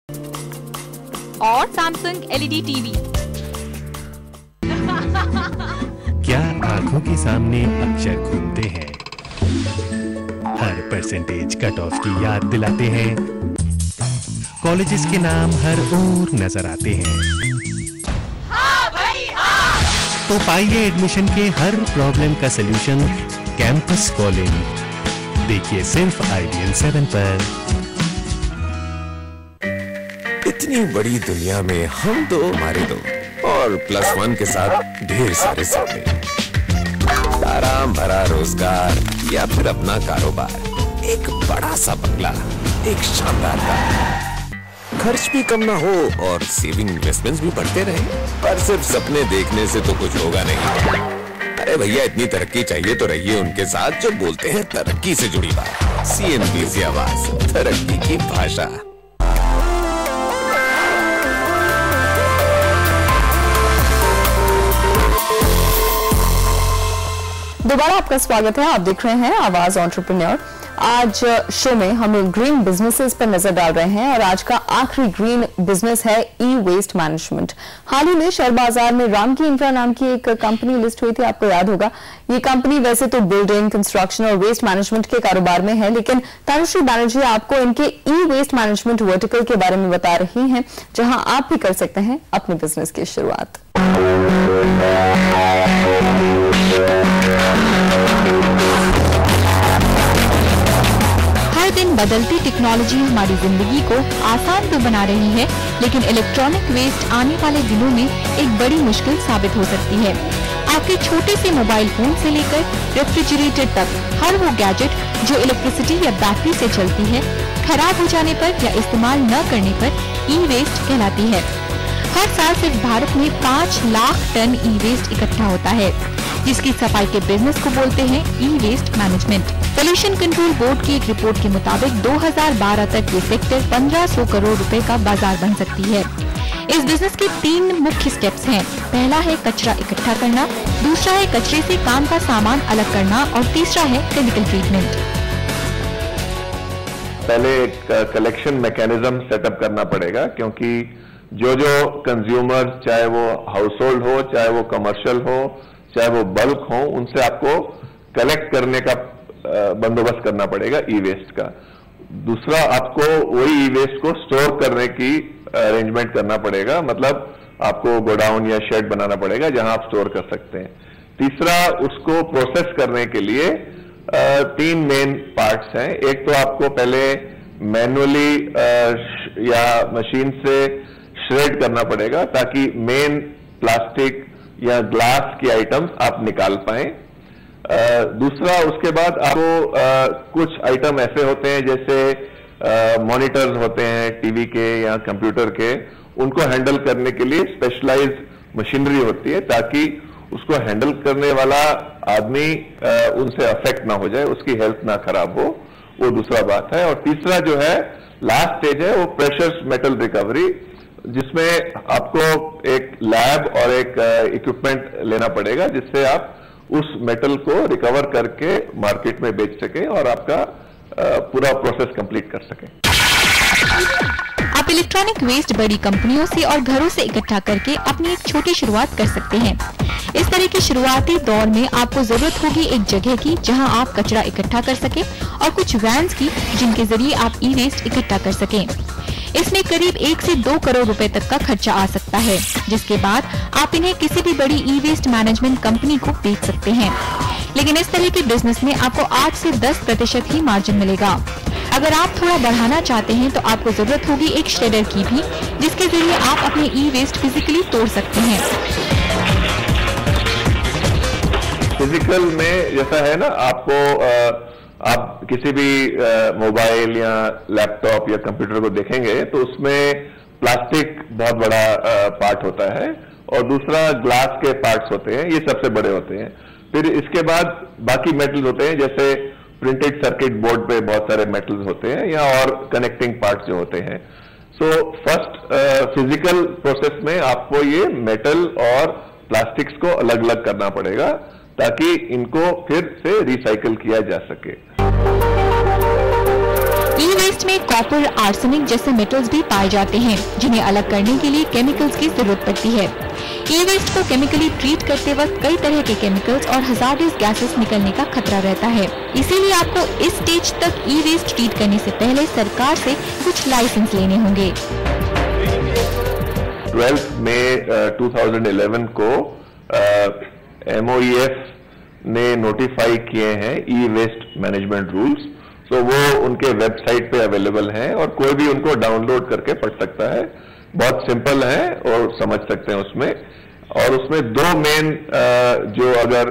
और Samsung LED TV. क्या आंखों के सामने अक्षर घूमते हैं, हर परसेंटेज कट ऑफ की याद दिलाते हैं, कॉलेजेस के नाम हर ओर नजर आते हैं। हाँ भाई हाँ। तो पाइए एडमिशन के हर प्रॉब्लम का सलूशन कैंपस कॉलिंग। देखिए सिर्फ IBM 7 पर। इतनी बड़ी दुनिया में हम दो हमारे दो और +1 के साथ ढेर सारे सपने, आराम भरा रोजगार या फिर अपना कारोबार, एक बड़ा सा बंगला, एक शानदार कार, खर्च भी कम ना हो और सेविंग इन्वेस्टमेंट्स भी बढ़ते रहे। पर सिर्फ सपने देखने से तो कुछ होगा नहीं। अरे भैया, इतनी तरक्की चाहिए तो रहिए उनके साथ जो बोलते हैं तरक्की से जुड़ी बात। CNBC आवाज, तरक्की की भाषा। दोबारा आपका स्वागत है। आप देख रहे हैं आवाज एंटरप्रेन्योर। आज शो में हम लोग ग्रीन बिजनेसेस पर नजर डाल रहे हैं और आज का आखिरी ग्रीन बिजनेस है ई-वेस्ट मैनेजमेंट। हाल ही में शेयर बाजार में रामकी इंफ्रा नाम की एक कंपनी लिस्ट हुई थी, आपको याद होगा। ये कंपनी वैसे तो बिल्डिंग, कंस्ट्रक्शन और वेस्ट मैनेजमेंट के कारोबार में है, लेकिन तनुश्री बैनर्जी आपको इनके ई-वेस्ट मैनेजमेंट वर्टिकल के बारे में बता रही हैं, जहां आप भी कर सकते हैं अपने बिजनेस की शुरुआत। हर दिन बदलती टेक्नोलॉजी हमारी जिंदगी को आसान तो बना रही है, लेकिन इलेक्ट्रॉनिक वेस्ट आने वाले दिनों में एक बड़ी मुश्किल साबित हो सकती है। आपके छोटे से मोबाइल फोन से लेकर रेफ्रिजरेटर तक हर वो गैजेट जो इलेक्ट्रिसिटी या बैटरी से चलती है, खराब हो जाने पर या इस्तेमाल न करने पर ई वेस्ट कहलाती है। हर साल सिर्फ भारत में 5 लाख टन ई वेस्ट इकट्ठा होता है, जिसकी सफाई के बिजनेस को बोलते हैं e waste management. Pollution control board की एक रिपोर्ट के मुताबिक 2012 तक ये सेक्टर 1500 करोड़ रुपए का बाजार बन सकती है। इस बिजनेस के 3 मुख्य स्टेप्स हैं। पहला है कचरा इकट्ठा करना, दूसरा है कचरे से काम का सामान अलग करना और तीसरा है केमिकल ट्रीटमेंट। पहले एक कलेक्शन मैकेनिज्म सेटअप करना पड़ेगा, क्योंकि जो कंज्यूमर, चाहे वो हाउस होल्ड हो, चाहे वो कमर्शियल हो, चाहे वो बल्क हो, उनसे आपको कलेक्ट करने का बंदोबस्त करना पड़ेगा ई वेस्ट का। दूसरा, आपको वही ई वेस्ट को स्टोर करने की अरेंजमेंट करना पड़ेगा, मतलब आपको गोडाउन या शेड बनाना पड़ेगा जहां आप स्टोर कर सकते हैं। तीसरा, उसको प्रोसेस करने के लिए 3 मेन पार्ट्स हैं। एक तो आपको पहले मैनुअली या मशीन से श्रेड करना पड़ेगा, ताकि मेन प्लास्टिक या ग्लास की आइटम्स आप निकाल पाएं। दूसरा, उसके बाद आपको कुछ आइटम ऐसे होते हैं जैसे मॉनिटर्स होते हैं टीवी के या कंप्यूटर के, उनको हैंडल करने के लिए स्पेशलाइज्ड मशीनरी होती है, ताकि उसको हैंडल करने वाला आदमी उनसे अफेक्ट ना हो जाए, उसकी हेल्थ ना खराब हो, वो दूसरा बात है। और तीसरा जो है, लास्ट स्टेज है, वो प्रेशर मेटल रिकवरी, जिसमें आपको एक लैब और एक इक्विपमेंट लेना पड़ेगा, जिससे आप उस मेटल को रिकवर करके मार्केट में बेच सकें और आपका पूरा प्रोसेस कंप्लीट कर सकें। आप इलेक्ट्रॉनिक वेस्ट बड़ी कंपनियों से और घरों से इकट्ठा करके अपनी एक छोटी शुरुआत कर सकते हैं। इस तरह के शुरुआती दौर में आपको जरूरत होगी एक जगह की जहां आप कचरा इकट्ठा कर सकें और कुछ वैन्स की जिनके जरिए आप ई वेस्ट इकट्ठा कर सकें। इसमें करीब 1 से 2 करोड़ रुपए तक का खर्चा आ सकता है, जिसके बाद आप इन्हें किसी भी बड़ी ई वेस्ट मैनेजमेंट कंपनी को बेच सकते हैं। लेकिन इस तरह के बिजनेस में आपको 8 से 10% ही मार्जिन मिलेगा। अगर आप थोड़ा बढ़ाना चाहते हैं तो आपको जरूरत होगी एक श्रेडर की भी, जिसके जरिए आप अपने ई वेस्ट फिजिकली तोड़ सकते हैं। फिजिकल में जैसा है ना, आपको आप किसी भी मोबाइल या लैपटॉप या कंप्यूटर को देखेंगे तो उसमें प्लास्टिक बहुत बड़ा पार्ट होता है और दूसरा ग्लास के पार्ट्स होते हैं, ये सबसे बड़े होते हैं। फिर इसके बाद बाकी मेटल्स होते हैं, जैसे प्रिंटेड सर्किट बोर्ड पे बहुत सारे मेटल्स होते हैं या और कनेक्टिंग पार्ट्स जो होते हैं। सो फर्स्ट फिजिकल प्रोसेस में आपको ये मेटल और प्लास्टिक्स को अलग अलग करना पड़ेगा, ताकि इनको फिर से रिसाइकल किया जा सके। ई वेस्ट वेस्ट में कॉपर, आर्सेनिक जैसे मेटल्स भी पाए जाते हैं, जिन्हें अलग करने के लिए केमिकल्स की जरूरत पड़ती है। ई वेस्ट को केमिकली ट्रीट करते वक्त कई तरह के केमिकल्स और हजार्डस गैसेस निकलने का खतरा रहता है। इसीलिए आपको इस स्टेज तक ई वेस्ट ट्रीट करने से पहले सरकार से कुछ लाइसेंस लेने होंगे। 12 मई 2011 को MOEF ने नोटिफाई किए हैं ई वेस्ट मैनेजमेंट रूल्स। तो वो उनके वेबसाइट पे अवेलेबल हैं और कोई भी उनको डाउनलोड करके पढ़ सकता है। बहुत सिंपल है और समझ सकते हैं उसमें। और उसमें दो मेन जो अगर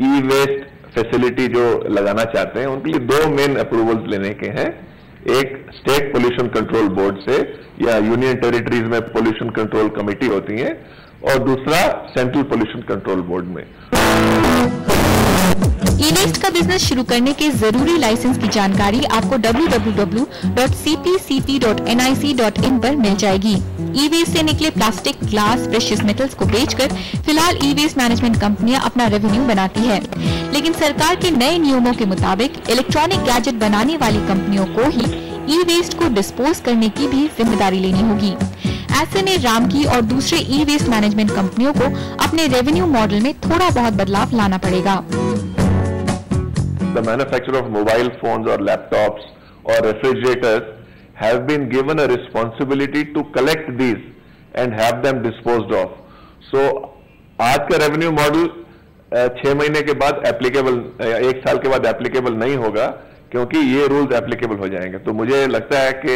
ई वेस्ट फैसिलिटी जो लगाना चाहते हैं उनके लिए दो मेन अप्रूवल्स लेने के हैं। एक स्टेट पोल्यूशन कंट्रोल बोर्ड से या यूनियन टेरिटरीज में पोल्यूशन कंट्रोल कमेटी होती है और दूसरा सेंट्रल पोल्यूशन कंट्रोल बोर्ड में। ई वेस्ट का बिजनेस शुरू करने के जरूरी लाइसेंस की जानकारी आपको www.cpcp.nic.in पर मिल जाएगी। ई वेस्ट से निकले प्लास्टिक, ग्लास, प्रेशियस मेटल्स को बेचकर फिलहाल ई वेस्ट मैनेजमेंट कंपनियां अपना रेवेन्यू बनाती है, लेकिन सरकार के नए नियमों के मुताबिक इलेक्ट्रॉनिक गैजेट बनाने वाली कंपनियों को ही ई वेस्ट को डिस्पोज करने की भी जिम्मेदारी लेनी होगी। ऐसे में रामकी और दूसरे ई वेस्ट मैनेजमेंट कंपनियों को अपने रेवेन्यू मॉडल में थोड़ा बहुत बदलाव लाना पड़ेगा। The manufacturer of mobile phones or laptops or refrigerators have been given a responsibility to collect these and have them disposed of. So आज का रेवेन्यू मॉडल 6 महीने के बाद एप्लीकेबल, 1 साल के बाद एप्लीकेबल नहीं होगा क्योंकि ये रूल्स एप्लीकेबल हो जाएंगे। तो मुझे लगता है कि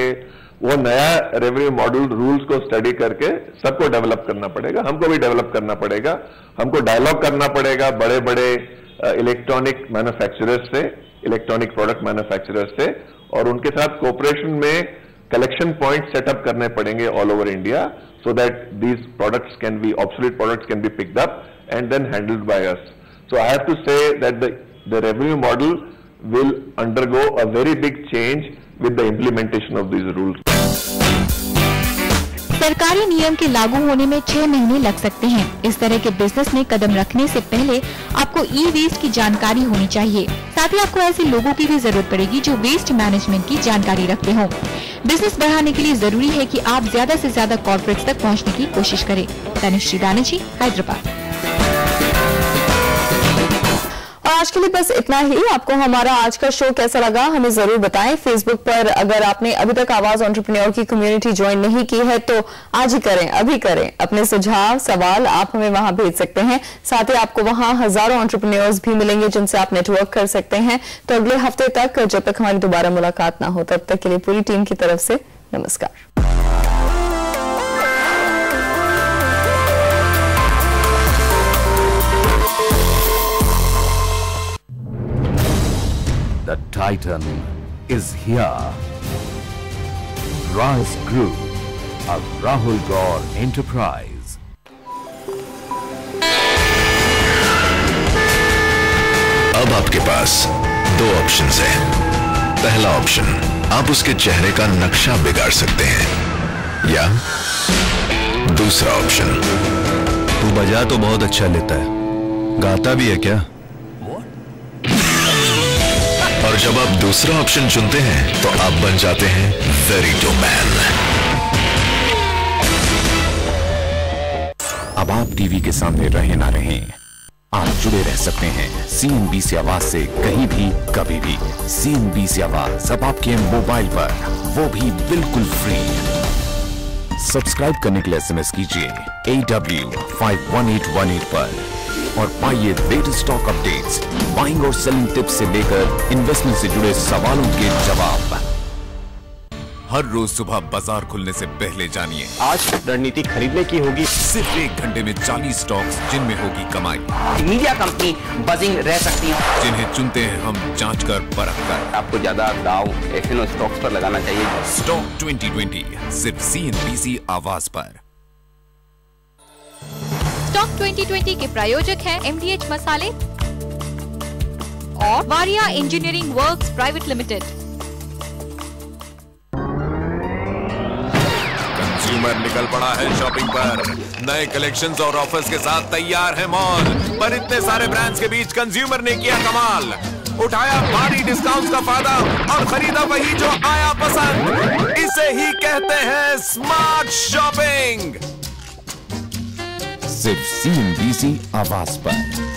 वो नया रेवेन्यू मॉडल रूल्स को स्टडी करके सबको डेवलप करना पड़ेगा, हमको भी डेवलप करना पड़ेगा। हमको डायलॉग करना पड़ेगा बड़े बड़े इलेक्ट्रॉनिक मैन्युफैक्चरर्स से, इलेक्ट्रॉनिक प्रोडक्ट मैन्युफैक्चरर्स से, और उनके साथ कोऑपरेशन में कलेक्शन पॉइंट सेटअप करने पड़ेंगे all over India so that these products can be, obsolete products can be picked up and then handled by us. So I have to say that the revenue model will undergo a very big change with the implementation of these rules. सरकारी नियम के लागू होने में 6 महीने लग सकते हैं। इस तरह के बिजनेस में कदम रखने से पहले आपको ई वेस्ट की जानकारी होनी चाहिए। साथ ही आपको ऐसे लोगों की भी जरूरत पड़ेगी जो वेस्ट मैनेजमेंट की जानकारी रखते हों। बिजनेस बढ़ाने के लिए जरूरी है कि आप ज्यादा से ज्यादा कॉर्पोरेट्स तक पहुंचने की कोशिश करें। तनुश्री दानजी, हैदराबाद। आज के लिए बस इतना ही। आपको हमारा आज का शो कैसा लगा हमें जरूर बताएं। फेसबुक पर अगर आपने अभी तक आवाज एंटरप्रेन्योर की कम्युनिटी ज्वाइन नहीं की है तो आज ही करें, अभी करें। अपने सुझाव, सवाल आप हमें वहां भेज सकते हैं। साथ ही आपको वहां हजारों एंटरप्रेन्योर्स भी मिलेंगे जिनसे आप नेटवर्क कर सकते हैं। तो अगले हफ्ते तक, जब तक हमारी दोबारा मुलाकात ना हो, तब तक के लिए पूरी टीम की तरफ से नमस्कार। The Titan is here. Rise Group, a Rahul Gaur enterprise. अब आपके पास 2 ऑप्शंस हैं। पहला ऑप्शन, आप उसके चेहरे का नक्शा बिगाड़ सकते हैं, या दूसरा ऑप्शन, तू बजा तो बहुत अच्छा लेता है, गाता भी है क्या? और जब आप दूसरा ऑप्शन चुनते हैं तो आप बन जाते हैं वेरिटो मैन। अब आप टीवी के सामने रहे ना रहें, आप जुड़े रह सकते हैं CNBC आवाज से कहीं भी, कभी भी। CNBC आवाज अब आपके मोबाइल पर, वो भी बिल्कुल फ्री। सब्सक्राइब करने के लिए SMS कीजिए AW51818 पर और पाइए लेटेस्ट स्टॉक अपडेट्स, बाइंग और सेलिंग टिप्स से लेकर इन्वेस्टमेंट से जुड़े सवालों के जवाब। हर रोज सुबह बाजार खुलने से पहले जानिए आज रणनीति खरीदने की होगी। सिर्फ 1 घंटे में 40 स्टॉक्स जिनमें होगी कमाई। मीडिया कंपनी बजिंग रह सकती है, जिन्हें चुनते हैं हम जांच कर परख कर। आपको ज्यादा दाव एफएनओ स्टॉक्स पर लगाना चाहिए। स्टॉक 2020 सिर्फ CNBC आवाज पर। स्टॉक 2020 के प्रायोजक हैं MDH मसाले और Waria engineering works private limited. Consumer निकल पड़ा है शॉपिंग पर। नए कलेक्शंस और ऑफर्स के साथ तैयार है मॉल, पर इतने सारे ब्रांड्स के बीच कंज्यूमर ने किया कमाल। उठाया भारी डिस्काउंट का फायदा और खरीदा वही जो आया पसंद। इसे ही कहते हैं स्मार्ट शॉपिंग। सिर्फ CNBC आवाज पर।